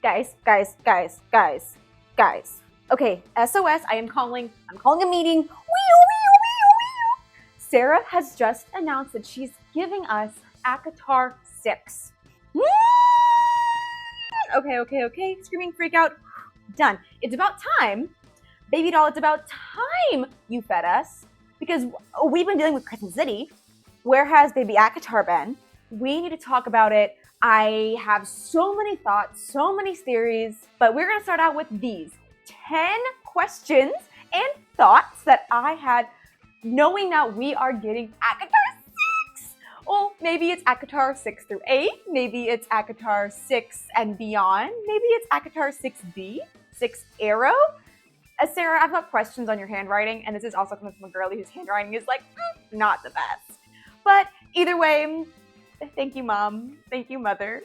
Guys. Okay, SOS, I'm calling a meeting. Sarah has just announced that she's giving us ACOTAR 6. Okay. Screaming freak out. Done. It's about time. Baby doll, it's about time you fed us. Because we've been dealing with Crescent City. Where has baby ACOTAR been? We need to talk about it. I have so many thoughts, so many theories, but we're gonna start out with these 10 questions and thoughts that I had knowing that we are getting ACOTAR 6. Well, maybe it's ACOTAR 6 through 8, maybe it's ACOTAR 6 and beyond, maybe it's ACOTAR 6D, 6 Arrow. Sarah, I've got questions on your handwriting, and this is also coming from a girlie whose handwriting is like, not the best. But either way, thank you, Mom. Thank you, Mother.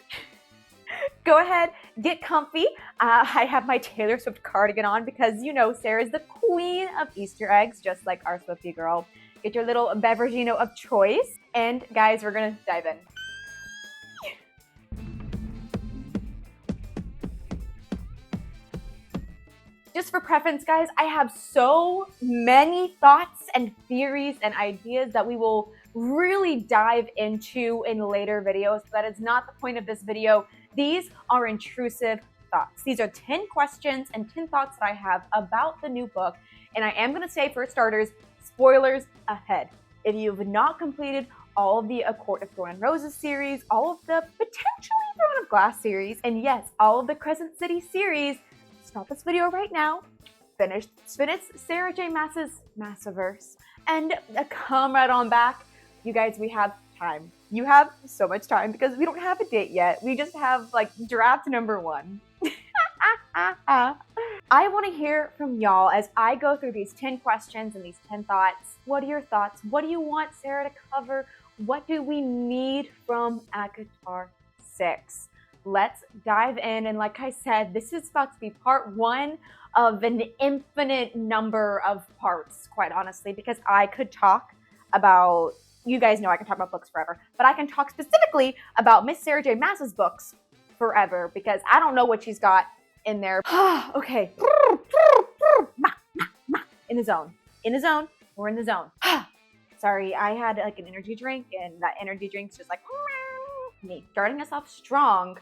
Go ahead, get comfy. I have my Taylor Swift cardigan on because, you know, Sarah's the queen of Easter eggs, just like our Swiftie girl. Get your little beveragino of choice. And guys, we're gonna dive in. Just for preference, guys, I have so many thoughts and theories and ideas that we will really dive into in later videos. That is not the point of this video. These are intrusive thoughts. These are 10 questions and 10 thoughts that I have about the new book. And I am gonna say, for starters, spoilers ahead. If you've not completed all of the A Court of Thorns and Roses series, all of the potentially Throne of Glass series, and yes, all of the Crescent City series, stop this video right now, finish Sarah J. Maas's Maasaverse, and come right on back. You guys, we have time. You have so much time because we don't have a date yet. We just have like draft number 1. I want to hear from y'all as I go through these 10 questions and these 10 thoughts. What are your thoughts? What do you want Sarah to cover? What do we need from ACOTAR 6? Let's dive in, and like I said, this is about to be part 1 of an infinite number of parts, quite honestly, because I could talk about, you guys know I can talk about books forever, but I can talk specifically about Miss Sarah J. Maas's books forever, because I don't know what she's got in there. Okay. In the zone. We're in the zone. Sorry, I had like an energy drink, and that energy drink's just like me. Starting us off strong.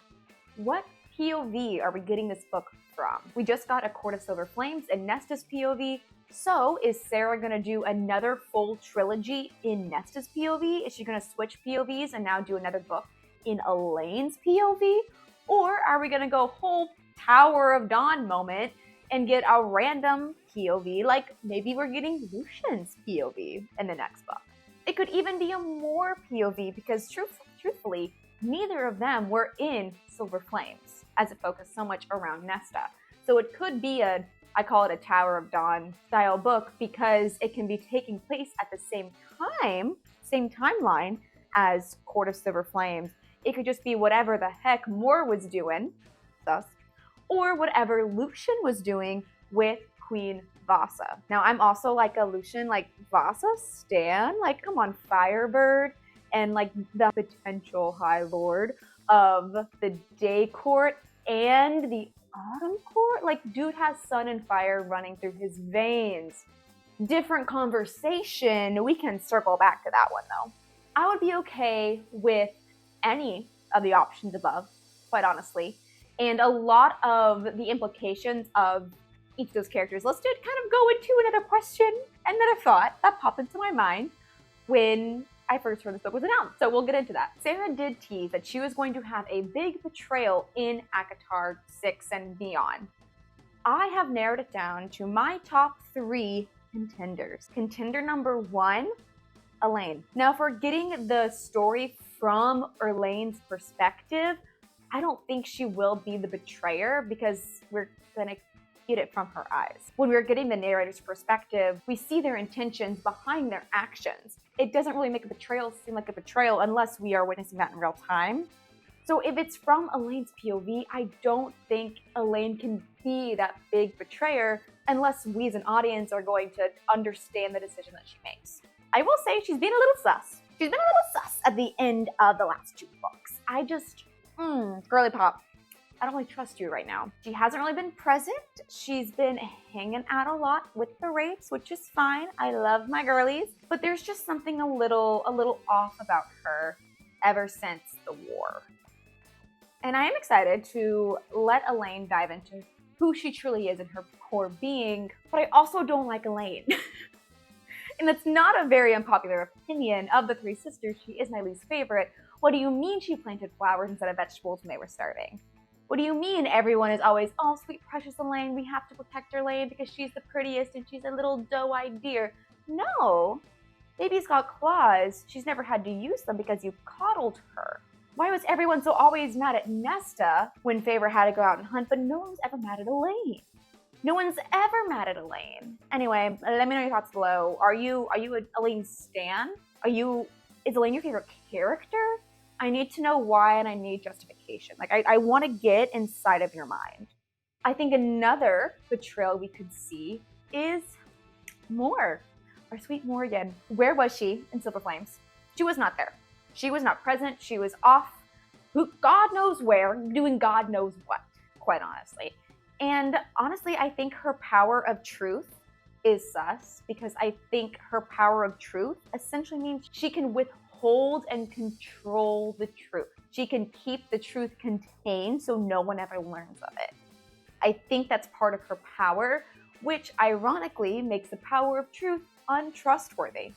What POV are we getting this book from? We just got A Court of Silver Flames and Nesta's POV. So is Sarah gonna do another full trilogy in Nesta's POV? Is she gonna switch POVs and now do another book in Elain's POV? Or are we gonna go whole Tower of Dawn moment and get a random POV, like maybe we're getting Lucien's POV in the next book? It could even be a more POV because truthfully, neither of them were in Silver Flames as it focused so much around Nesta. So it could be I call it a Tower of Dawn style book because it can be taking place at the same timeline as Court of Silver Flames. It could just be whatever the heck Moore was doing, thus, or whatever Lucien was doing with Queen Vasa. Now I'm also like a Lucien, like Vasa stan, like come on, Firebird, and like the potential High Lord of the Day Court and the Autumn Court. Like dude has sun and fire running through his veins. Different conversation. We can circle back to that one though. I would be okay with any of the options above, quite honestly. And a lot of the implications of each of those characters listed kind of go into another question and then a thought that popped into my mind when I first heard this book was announced. So we'll get into that. Sarah did tease that she was going to have a big betrayal in ACOTAR 6 and beyond. I have narrowed it down to my top 3 contenders. Contender number 1, Elain. Now, if we're getting the story from Elain's perspective, I don't think she will be the betrayer because we're gonna get it from her eyes. When we're getting the narrator's perspective, we see their intentions behind their actions. It doesn't really make a betrayal seem like a betrayal unless we are witnessing that in real time. So if it's from Elain's POV, I don't think Elain can be that big betrayer unless we as an audience are going to understand the decision that she makes. I will say she's been a little sus. She's been a little sus at the end of the last 2 books. I just, girly pop. I don't really trust you right now. She hasn't really been present. She's been hanging out a lot with the Wraiths, which is fine. I love my girlies, but there's just something a little off about her ever since the war. And I am excited to let Elain dive into who she truly is and her core being, but I also don't like Elain. And that's not a very unpopular opinion. Of the three sisters, she is my least favorite. What do you mean she planted flowers instead of vegetables when they were starving? What do you mean everyone is always, oh, sweet precious Elain, we have to protect her Elain because she's the prettiest and she's a little doe-eyed deer? No, baby's got claws. She's never had to use them because you coddled her. Why was everyone so always mad at Nesta when Favor had to go out and hunt, but no one's ever mad at Elain? No one's ever mad at Elain. Anyway, let me know your thoughts below. Are you an Elain stan? Is Elain your favorite character? I need to know why, and I need justification. Like, I want to get inside of your mind. I think another betrayal we could see is Moore, our sweet Morgan. Where was she in Silver Flames? She was not there. She was not present. She was off, God knows where, doing God knows what, quite honestly. And honestly, I think her power of truth is sus, because I think her power of truth essentially means she can withhold and control the truth. She can keep the truth contained so no one ever learns of it. I think that's part of her power, which ironically makes the power of truth untrustworthy.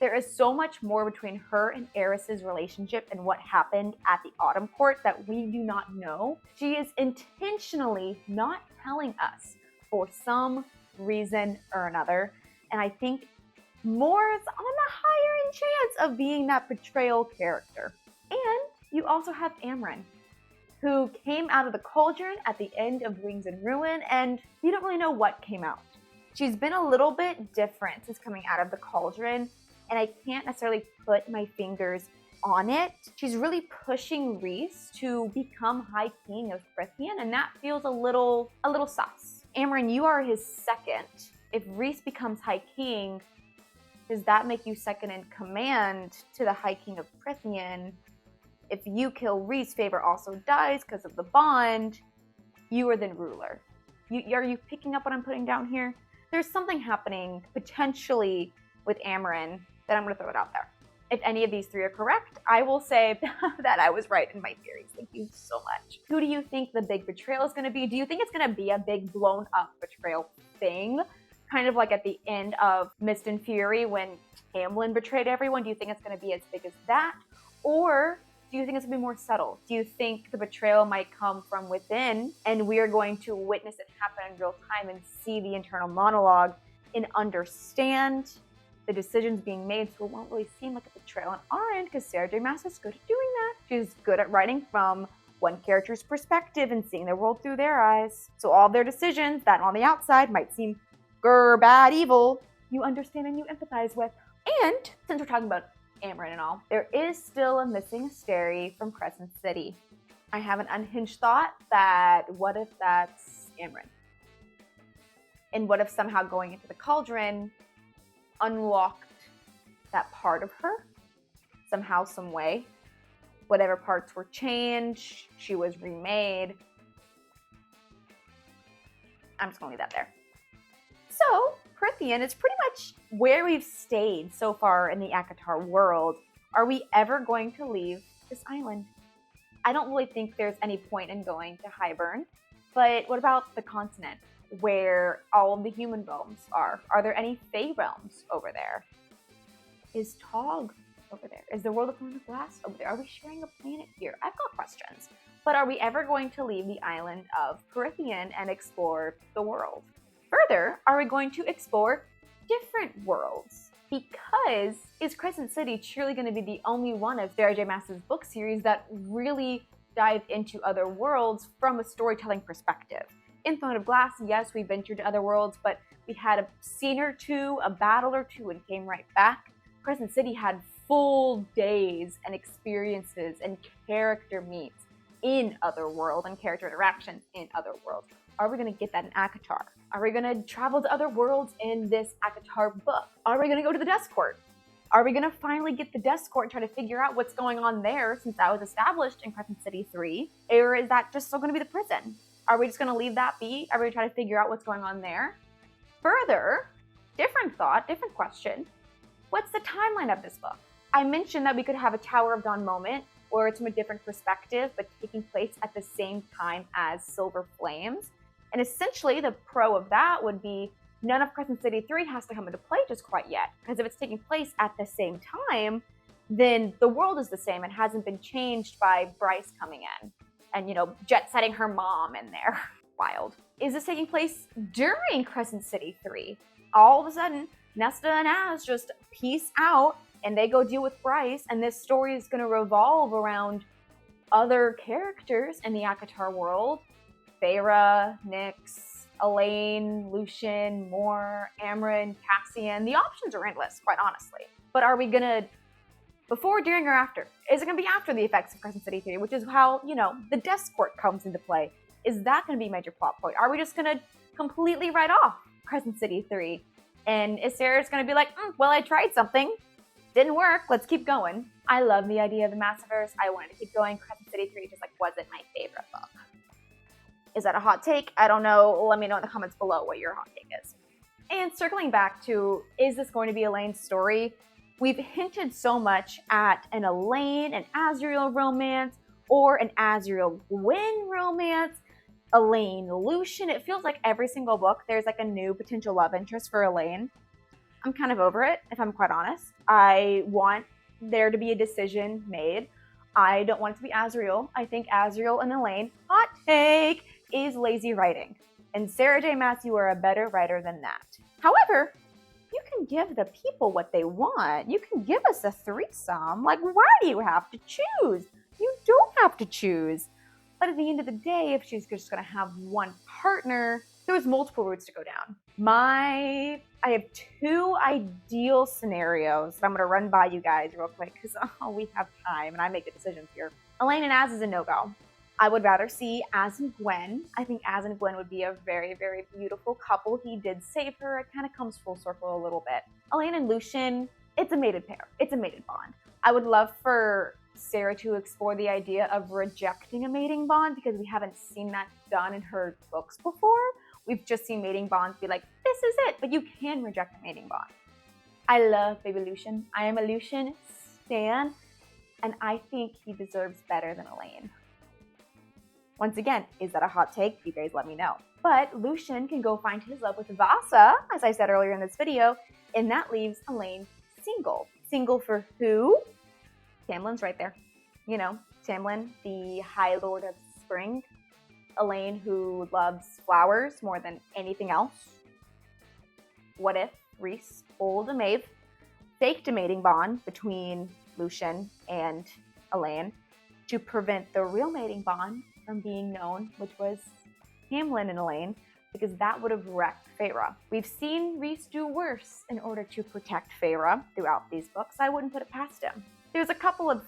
There is so much more between her and Eris's relationship and what happened at the Autumn Court that we do not know. She is intentionally not telling us for some reason or another. And I think Moore is on the higher chance of being that betrayal character. And you also have Amren, who came out of the cauldron at the end of Wings and Ruin, and you don't really know what came out. She's been a little bit different since coming out of the cauldron, and I can't necessarily put my fingers on it. She's really pushing Rhys to become High King of Prythian, and that feels a little sus. Amren, you are his second. If Rhys becomes High King, does that make you second in command to the High King of Prythian? If you kill Rhys, Favor also dies because of the bond. You are then ruler. Are you picking up what I'm putting down here? There's something happening potentially with Amren that I'm going to throw it out there. If any of these three are correct, I will say that I was right in my theories. Thank you so much. Who do you think the big betrayal is going to be? Do you think it's going to be a big blown up betrayal thing? Kind of like at the end of Mist and Fury when Tamlin betrayed everyone. Do you think it's going to be as big as that? Or do you think it's going to be more subtle? Do you think the betrayal might come from within and we are going to witness it happen in real time and see the internal monologue and understand the decisions being made, so it won't really seem like a betrayal on our end, because Sarah J. Maas is good at doing that. She's good at writing from one character's perspective and seeing the world through their eyes. So all their decisions that on the outside might seem bad, evil, you understand and you empathize with. And since we're talking about Amren and all, there is still a missing Asteri from Crescent City. I have an unhinged thought that what if that's Amren? And what if somehow going into the cauldron unlocked that part of her somehow, some way? Whatever parts were changed, she was remade. I'm just gonna leave that there. So Prythian is pretty much where we've stayed so far in the ACOTAR world. Are we ever going to leave this island? I don't really think there's any point in going to Highburn, but what about the continent where all of the human realms are? Are there any Fae realms over there? Is Tog over there? Is the world of Glass over there? Are we sharing a planet here? I've got questions. But are we ever going to leave the island of Prythian and explore the world? Further, are we going to explore different worlds? Because is Crescent City truly going to be the only one of Sarah J. Maas's book series that really dive into other worlds from a storytelling perspective? In Throne of Glass, yes, we ventured to other worlds, but we had a scene or two, a battle or two, and came right back. Crescent City had full days and experiences and character meets in other worlds and character interactions in other worlds. Are we going to get that in ACOTAR? Are we going to travel to other worlds in this ACOTAR book? Are we going to go to the Dusk Court? Are we gonna finally get the Dusk Court and try to figure out what's going on there, since that was established in Crescent City 3? Or is that just still gonna be the prison? Are we just gonna leave that be? Are we gonna try to figure out what's going on there? Further, different thought, different question. What's the timeline of this book? I mentioned that we could have a Tower of Dawn moment, or it's from a different perspective, but taking place at the same time as Silver Flames. And essentially, the pro of that would be none of Crescent City 3 has to come into play just quite yet. Because if it's taking place at the same time, then the world is the same and hasn't been changed by Rhys coming in and, jet setting her mom in there. Wild. Is this taking place during Crescent City 3? All of a sudden, Nesta and Az just peace out and they go deal with Rhys, and this story is going to revolve around other characters in the ACOTAR world. Feyre, Nyx, Elain, Lucien, Mor, Amren, Cassian. The options are endless, quite honestly. But are we going to, before, during, or after? Is it going to be after the effects of Crescent City 3, which is how, the Dusk Court comes into play? Is that going to be a major plot point? Are we just going to completely write off Crescent City 3? And is Sarah's going to be like, well, I tried something. Didn't work. Let's keep going. I love the idea of the Maasaverse. I wanted to keep going. Crescent City 3 just wasn't my favorite book. Is that a hot take? I don't know. Let me know in the comments below what your hot take is. And circling back to, is this going to be Elain's story? We've hinted so much at an Elain and Azriel romance, or an Azriel Gwyn romance, Elain Lucien. It feels like every single book there's a new potential love interest for Elain. I'm kind of over it, if I'm quite honest. I want there to be a decision made. I don't want it to be Azriel. I think Azriel and Elain, hot take, is lazy writing. And Sarah J. Maas, you are a better writer than that. However, you can give the people what they want. You can give us a threesome. Why do you have to choose? You don't have to choose. But at the end of the day, if she's just going to have one partner, there's multiple routes to go down. I have two ideal scenarios that I'm going to run by you guys real quick because we have time and I make the decisions here. Elain and Az is a no-go. I would rather see Az and Gwyn. I think Az and Gwyn would be a very, very beautiful couple. He did save her. It kind of comes full circle a little bit. Elain and Lucien, it's a mated pair. It's a mated bond. I would love for Sarah to explore the idea of rejecting a mating bond because we haven't seen that done in her books before. We've just seen mating bonds be like, this is it, but you can reject a mating bond. I love baby Lucien. I am a Lucien stan, and I think he deserves better than Elain. Once again, is that a hot take? You guys let me know. But Lucien can go find his love with Vasa, as I said earlier in this video, and that leaves Elain single. Single for who? Tamlin's right there. Tamlin, the High Lord of Spring. Elain, who loves flowers more than anything else. What if Rhys pulled a Maeve, faked a mating bond between Lucien and Elain to prevent the real mating bond from being known, which was Tamlin and Elain, because that would have wrecked Feyre. We've seen Rhys do worse in order to protect Feyre throughout these books. I wouldn't put it past him. There's a couple of,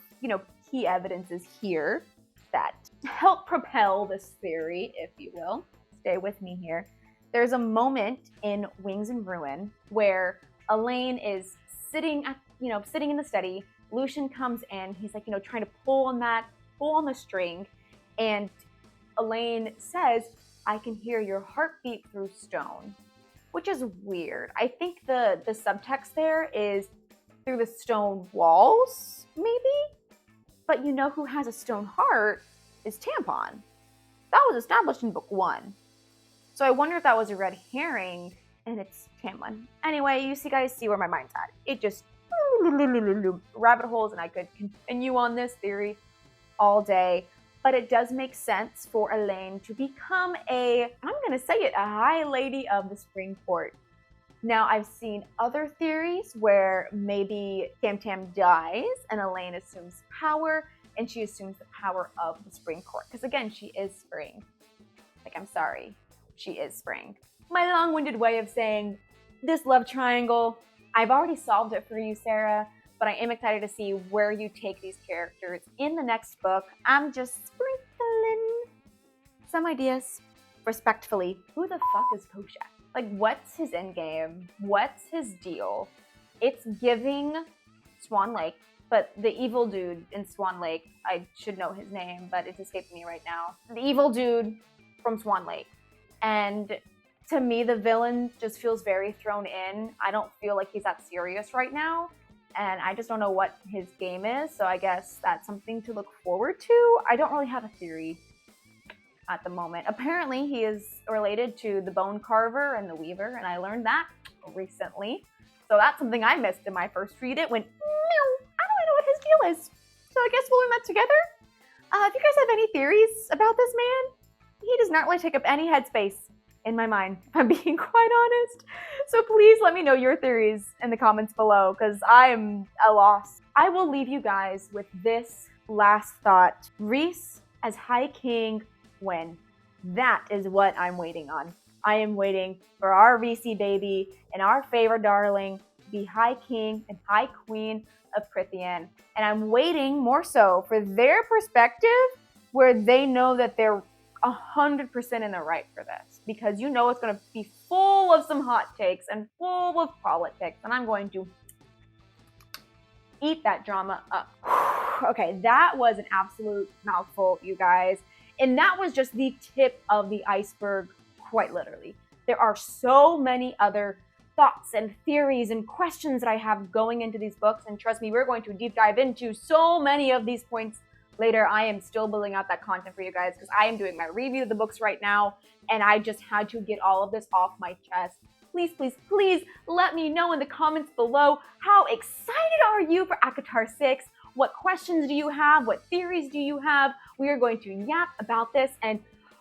key evidences here that help propel this theory, if you will. Stay with me here. There's a moment in Wings and Ruin where Elain is sitting in the study. Lucien comes in. He's trying to pull on the string, and Elain says, "I can hear your heartbeat through stone," which is weird. I think the subtext there is through the stone walls, maybe? But who has a stone heart is Tampon. That was established in book 1. So I wonder if that was a red herring and it's Tamlin. Anyway, you guys see where my mind's at. It just rabbit holes, and I could continue on this theory all day. But it does make sense for Elain to become I'm going to say it, a High Lady of the Spring Court. Now, I've seen other theories where maybe Tam dies and Elain assumes power, and she assumes the power of the Spring Court. Because again, she is Spring. I'm sorry, she is Spring. My long-winded way of saying this love triangle, I've already solved it for you, Sarah, but I am excited to see where you take these characters in the next book. I'm just sprinkling some ideas. Respectfully, who the fuck is Koschei? What's his endgame? What's his deal? It's giving Swan Lake, but the evil dude in Swan Lake, I should know his name, but it's escaping me right now. The evil dude from Swan Lake. And to me, the villain just feels very thrown in. I don't feel like he's that serious right now. And I just don't know what his game is, so I guess that's something to look forward to. I don't really have a theory at the moment. Apparently, he is related to the Bone Carver and the Weaver, and I learned that recently. So that's something I missed in my first read. It went, no, I don't know what his deal is. So I guess we'll learn that together. If you guys have any theories about this man, he does not really take up any headspace in my mind, if I'm being quite honest. So please let me know your theories in the comments below, because I am at a loss. I will leave you guys with this last thought. Rhys as High King Gwyn. That is what I'm waiting on. I am waiting for our Rhysy baby and our favorite darling to be High King and High Queen of Prythian. And I'm waiting more so for their perspective, where they know that they're 100% in the right for this, because you know it's going to be full of some hot takes and full of politics, and I'm going to eat that drama up. Okay, that was an absolute mouthful, you guys, and that was just the tip of the iceberg, quite literally. There are so many other thoughts and theories and questions that I have going into these books, and trust me, we're going to deep dive into so many of these points later. I am still building out that content for you guys because I am doing my review of the books right now, and I just had to get all of this off my chest. Please, please, please let me know in the comments below, how excited are you for ACOTAR 6? What questions do you have? What theories do you have? We are going to yap about this, and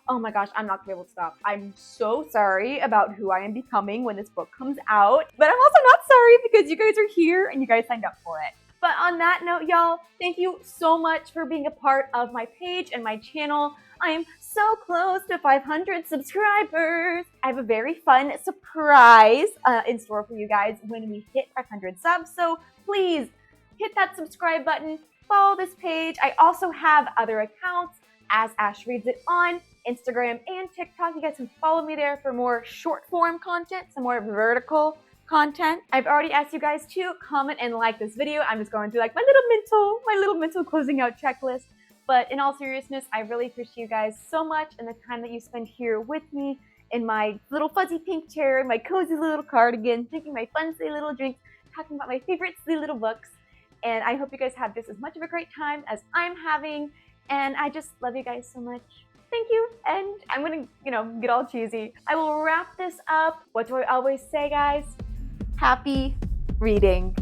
oh my gosh, I'm not gonna be able to stop. I'm so sorry about who I am becoming when this book comes out, but I'm also not sorry because you guys are here and you guys signed up for it. But on that note, y'all, thank you so much for being a part of my page and my channel. I am so close to 500 subscribers. I have a very fun surprise in store for you guys when we hit 500 subs. So please hit that subscribe button, follow this page. I also have other accounts, as Ash Reads It, on Instagram and TikTok. You guys can follow me there for more short form content, some more vertical content. I've already asked you guys to comment and like this video. I'm just going through like my little mental closing out checklist. But in all seriousness, I really appreciate you guys so much and the time that you spend here with me in my little fuzzy pink chair, my cozy little cardigan, drinking my fun silly little drinks, talking about my favorite silly little books. And I hope you guys have just as much of a great time as I'm having. And I just love you guys so much. Thank you. And I'm gonna, get all cheesy. I will wrap this up. What do I always say, guys? Happy reading.